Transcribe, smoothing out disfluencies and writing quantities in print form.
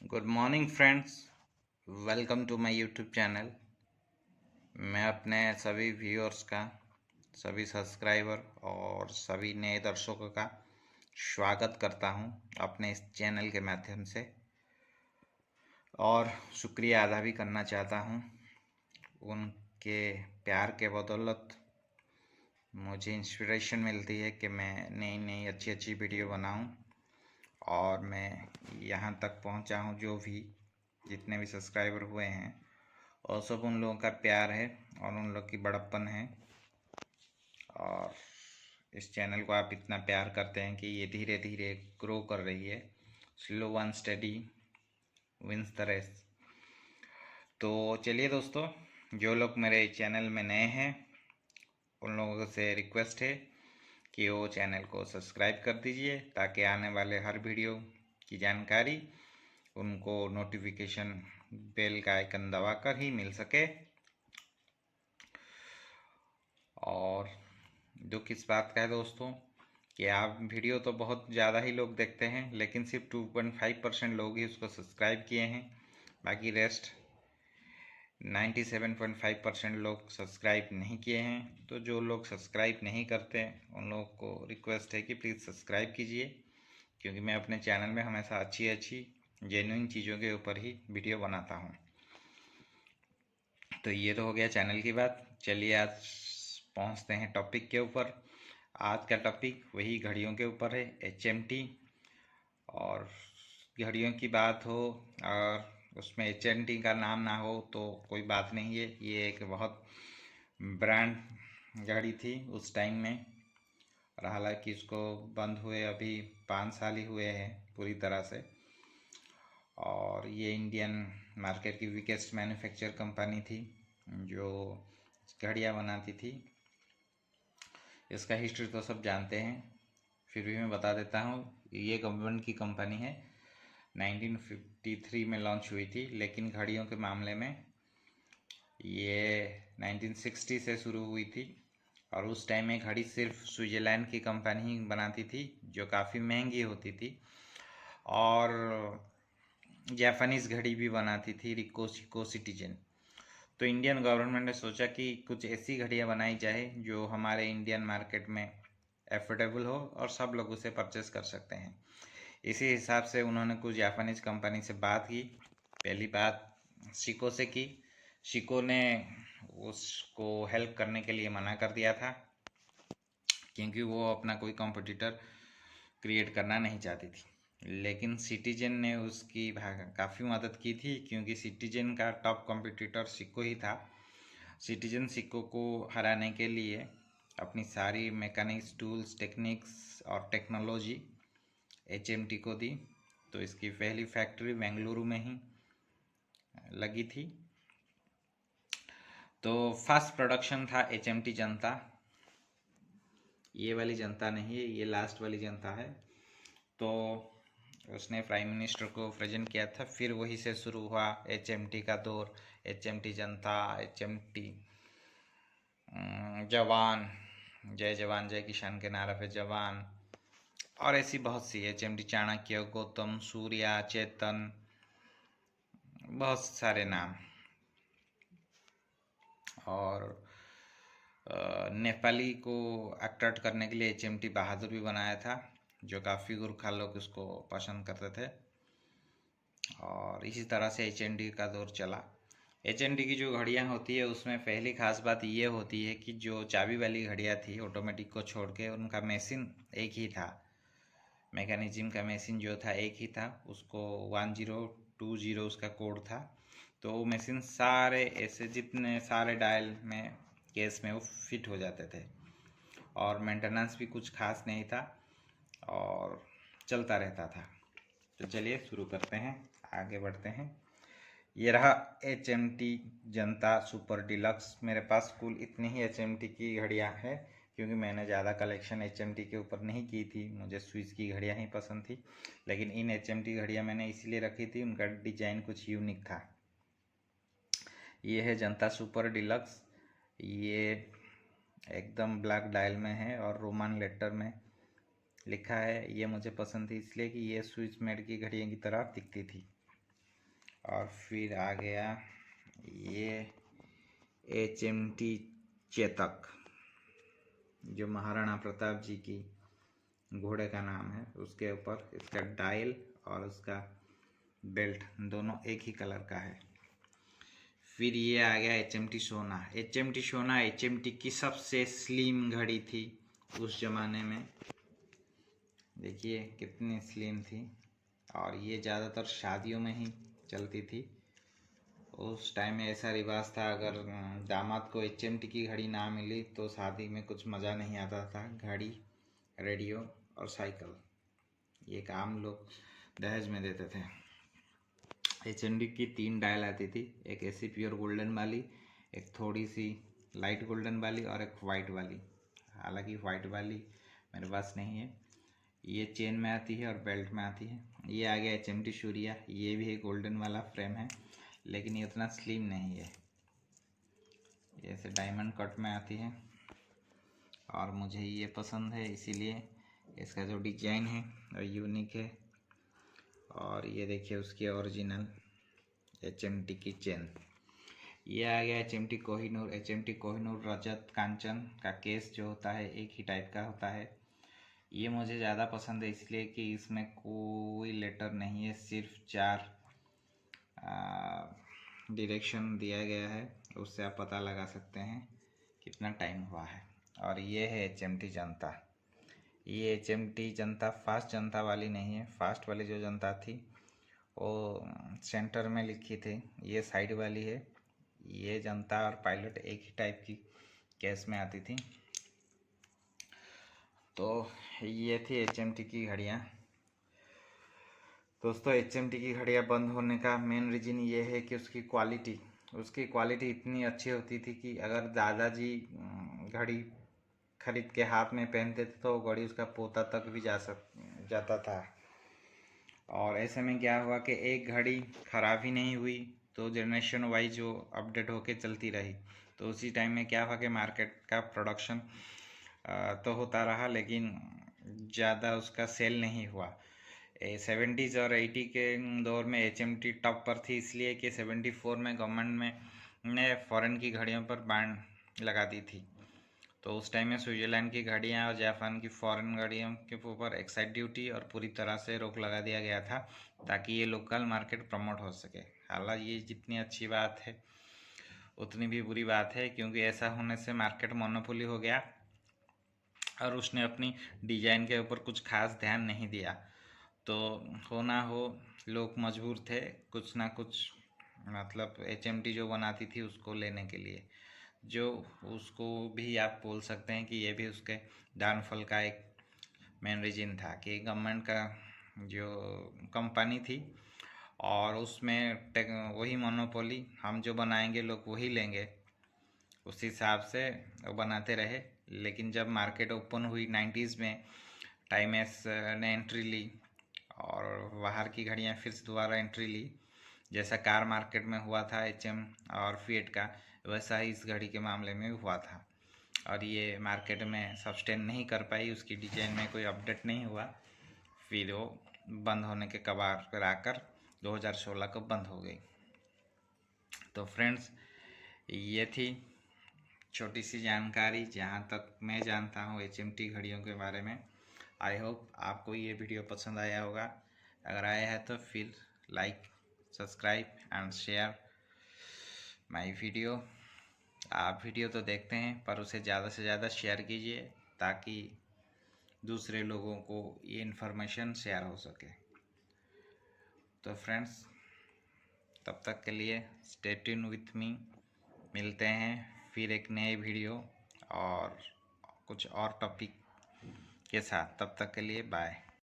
Good morning friends, welcome to my YouTube channel. मैं अपने सभी व्यूअर्स का, सभी सब्सक्राइबर और सभी नए दर्शकों का स्वागत करता हूं अपने इस चैनल के माध्यम से, और शुक्रिया अदा भी करना चाहता हूं। उनके प्यार के बदौलत मुझे इंस्पिरेशन मिलती है कि मैं नई नई अच्छी अच्छी वीडियो बनाऊं और मैं यहाँ तक पहुँचा हूँ। जो भी जितने भी सब्सक्राइबर हुए हैं और सब उन लोगों का प्यार है और उन लोग की बड़प्पन है। और इस चैनल को आप इतना प्यार करते हैं कि ये धीरे धीरे ग्रो कर रही है। Slow and steady wins the race. तो चलिए दोस्तों, जो लोग मेरे चैनल में नए हैं उन लोगों से रिक्वेस्ट है कि वो चैनल को सब्सक्राइब कर दीजिए ताकि आने वाले हर वीडियो की जानकारी उनको नोटिफिकेशन बेल का आइकन दबाकर ही मिल सके। और दुख इस बात का है दोस्तों कि आप वीडियो तो बहुत ज़्यादा ही लोग देखते हैं, लेकिन सिर्फ 2.5% लोग ही उसको सब्सक्राइब किए हैं। बाकी रेस्ट 97.5% लोग सब्सक्राइब नहीं किए हैं। तो जो लोग सब्सक्राइब नहीं करते उन लोगों को रिक्वेस्ट है कि प्लीज़ सब्सक्राइब कीजिए, क्योंकि मैं अपने चैनल में हमेशा अच्छी अच्छी जेन्युइन चीज़ों के ऊपर ही वीडियो बनाता हूँ। तो ये तो हो गया चैनल की बात। चलिए आज पहुँचते हैं टॉपिक के ऊपर। आज का टॉपिक वही घड़ियों के ऊपर है, HMT। और घड़ियों की बात हो और उसमें HMT का नाम ना हो तो कोई बात नहीं है। ये एक बहुत ब्रांड घड़ी थी उस टाइम में, और हालांकि इसको बंद हुए अभी 5 साल ही हुए हैं पूरी तरह से। और ये इंडियन मार्केट की बिगेस्ट मैन्युफैक्चर कंपनी थी जो घड़ियाँ बनाती थी। इसका हिस्ट्री तो सब जानते हैं, फिर भी मैं बता देता हूँ। ये गवर्नमेंट की कंपनी है, 1953 में लॉन्च हुई थी, लेकिन घड़ियों के मामले में ये 1960 से शुरू हुई थी। और उस टाइम में घड़ी सिर्फ स्विट्ज़रलैंड की कंपनी ही बनाती थी, जो काफ़ी महंगी होती थी। और जापानीज़ घड़ी भी बनाती थी, रिको शिको सिटीजन। तो इंडियन गवर्नमेंट ने सोचा कि कुछ ऐसी घड़ियाँ बनाई जाए जो हमारे इंडियन मार्केट में एफोर्डेबल हो और सब लोग उसे परचेस कर सकते हैं। इसी हिसाब से उन्होंने कुछ जापानीज़ कंपनी से बात की। पहली बात शिको से की। शिको ने उसको हेल्प करने के लिए मना कर दिया था, क्योंकि वो अपना कोई कंपटीटर क्रिएट करना नहीं चाहती थी। लेकिन सिटीजन ने उसकी काफ़ी मदद की थी, क्योंकि सिटीजन का टॉप कंपटीटर सिक्को ही था। सिटीजन सिक्को को हराने के लिए अपनी सारी मैकेनिक्स, टूल्स, टेक्निक्स और टेक्नोलॉजी HMT को दी। तो इसकी पहली फैक्ट्री बेंगलुरु में ही लगी थी। तो फर्स्ट प्रोडक्शन था HMT जनता। ये वाली जनता नहीं है, ये लास्ट वाली जनता है। तो उसने प्राइम मिनिस्टर को प्रेजेंट किया था। फिर वही से शुरू हुआ HMT का दौर। HMT जनता, HMT जवान, जय जवान जय किसान के नारा पे जवान, और ऐसी बहुत सी HMT चाणक्य, गौतम, सूर्या, चेतन, बहुत सारे नाम। और नेपाली को अट्रैक्ट करने के लिए HMT बहादुर भी बनाया था, जो काफ़ी गोरखा लोग उसको पसंद करते थे। और इसी तरह से HMT का दौर चला। HMT की जो घड़ियाँ होती है उसमें पहली खास बात ये होती है कि जो चाबी वाली घड़ियाँ थी ऑटोमेटिक को छोड़ के, उनका मशीन एक ही था। मैकेनिज्म का मशीन जो था एक ही था, उसको 1020 उसका कोड था। तो वो मशीन सारे ऐसे जितने सारे डायल में केस में वो फिट हो जाते थे, और मेंटेनेंस भी कुछ खास नहीं था और चलता रहता था। तो चलिए शुरू करते हैं, आगे बढ़ते हैं। ये रहा HMT जनता सुपर डिलक्स। मेरे पास कुल इतनी ही HMT की घड़ियाँ हैं, क्योंकि मैंने ज़्यादा कलेक्शन HMT के ऊपर नहीं की थी। मुझे स्विस की घड़ियाँ ही पसंद थी, लेकिन इन HMT घड़ियाँ मैंने इसलिए रखी थी, उनका डिजाइन कुछ यूनिक था। ये है जनता सुपर डिलक्स। ये एकदम ब्लैक डायल में है और रोमन लेटर में लिखा है। ये मुझे पसंद थी इसलिए कि ये स्विस मेड की घड़ियों की तरह दिखती थी। और फिर आ गया ये HMT चेतक, जो महाराणा प्रताप जी की घोड़े का नाम है, उसके ऊपर इसका डायल और उसका बेल्ट दोनों एक ही कलर का है। फिर ये आ गया HMT सोना। HMT सोना HMT की सबसे स्लिम घड़ी थी उस ज़माने में, देखिए कितनी स्लिम थी, और ये ज़्यादातर शादियों में ही चलती थी। उस टाइम में ऐसा रिवाज था, अगर दामाद को HMT की घड़ी ना मिली तो शादी में कुछ मज़ा नहीं आता था। घड़ी, रेडियो और साइकिल, ये काम लोग दहेज में देते थे। HMT की 3 डायल आती थी, एक ऐसी प्योर गोल्डन वाली, एक थोड़ी सी लाइट गोल्डन वाली और एक वाइट वाली। हालांकि वाइट वाली मेरे पास नहीं है। ये चेन में आती है और बेल्ट में आती है। ये आ गया HMT सूर्या, ये भी एक गोल्डन वाला फ्रेम है, लेकिन ये उतना स्लिम नहीं है, ये ऐसे डायमंड कट में आती है और मुझे ये पसंद है, इसीलिए इसका जो डिजाइन है वो यूनिक है। और ये देखिए उसकी ओरिजिनल HMT की चेन। ये आ गया HMT कोहिनूर। HMT कोहिनूर रजत कांचन का केस जो होता है एक ही टाइप का होता है। ये मुझे ज़्यादा पसंद है इसलिए कि इसमें कोई लेटर नहीं है, सिर्फ 4 डायरेक्शन दिया गया है, उससे आप पता लगा सकते हैं कितना टाइम हुआ है। और ये है HMT जनता। ये HMT जनता फास्ट जनता वाली नहीं है, फास्ट वाली जो जनता थी वो सेंटर में लिखी थी, ये साइड वाली है। ये जनता और पायलट एक ही टाइप की केस में आती थी। तो ये थी HMT की घड़ियाँ। दोस्तों HMT की घड़ियाँ बंद होने का मेन रीज़न ये है कि उसकी क्वालिटी इतनी अच्छी होती थी कि अगर दादाजी घड़ी खरीद के हाथ में पहनते थे तो घड़ी उसका पोता तक भी जाता था। और ऐसे में क्या हुआ कि एक घड़ी ख़राब ही नहीं हुई तो जनरेशन वाइज जो अपडेट होके चलती रही। तो उसी टाइम में क्या हुआ कि मार्केट का प्रोडक्शन तो होता रहा, लेकिन ज़्यादा उसका सेल नहीं हुआ। 70s और 80 के दौर में HMT टॉप पर थी, इसलिए कि 74 में गवर्नमेंट ने फ़ॉरेन की घड़ियों पर बैन लगा दी थी। तो उस टाइम में स्विट्ज़रलैंड की घड़ियाँ और जापान की फ़ॉरेन घड़ियों के ऊपर एक्साइज ड्यूटी और पूरी तरह से रोक लगा दिया गया था, ताकि ये लोकल मार्केट प्रमोट हो सके। हालांकि ये जितनी अच्छी बात है उतनी भी बुरी बात है, क्योंकि ऐसा होने से मार्केट मोनोपोली हो गया और उसने अपनी डिजाइन के ऊपर कुछ खास ध्यान नहीं दिया। तो हो ना हो लोग मजबूर थे कुछ ना कुछ, मतलब HMT जो बनाती थी उसको लेने के लिए, जो उसको भी आप बोल सकते हैं कि ये भी उसके डाउनफॉल का एक मेन रीजन था कि गवर्नमेंट का जो कंपनी थी और उसमें वही मोनोपोली, हम जो बनाएंगे लोग वही लेंगे, उस हिसाब से वो बनाते रहे। लेकिन जब मार्केट ओपन हुई 90s में, टाइमेस ने एंट्री ली और बाहर की घड़ियाँ फिर से दोबारा एंट्री ली। जैसा कार मार्केट में हुआ था HM और फिएट का, वैसा ही इस घड़ी के मामले में भी हुआ था। और ये मार्केट में सस्टेन नहीं कर पाई, उसकी डिजाइन में कोई अपडेट नहीं हुआ, फिर वो बंद होने के कगार पर आकर 2016 को बंद हो गई। तो फ्रेंड्स, ये थी छोटी सी जानकारी जहाँ तक मैं जानता हूँ HMT घड़ियों के बारे में। आई होप आपको ये वीडियो पसंद आया होगा। अगर आया है तो फिर like, subscribe and share my video. आप वीडियो तो देखते हैं पर उसे ज़्यादा से ज़्यादा शेयर कीजिए, ताकि दूसरे लोगों को ये इन्फॉर्मेशन शेयर हो सके। तो फ्रेंड्स, तब तक के लिए स्टे ट्यून विथ मी। मिलते हैं फिर एक नए वीडियो और कुछ और टॉपिक के साथ। तब तक के लिए बाय।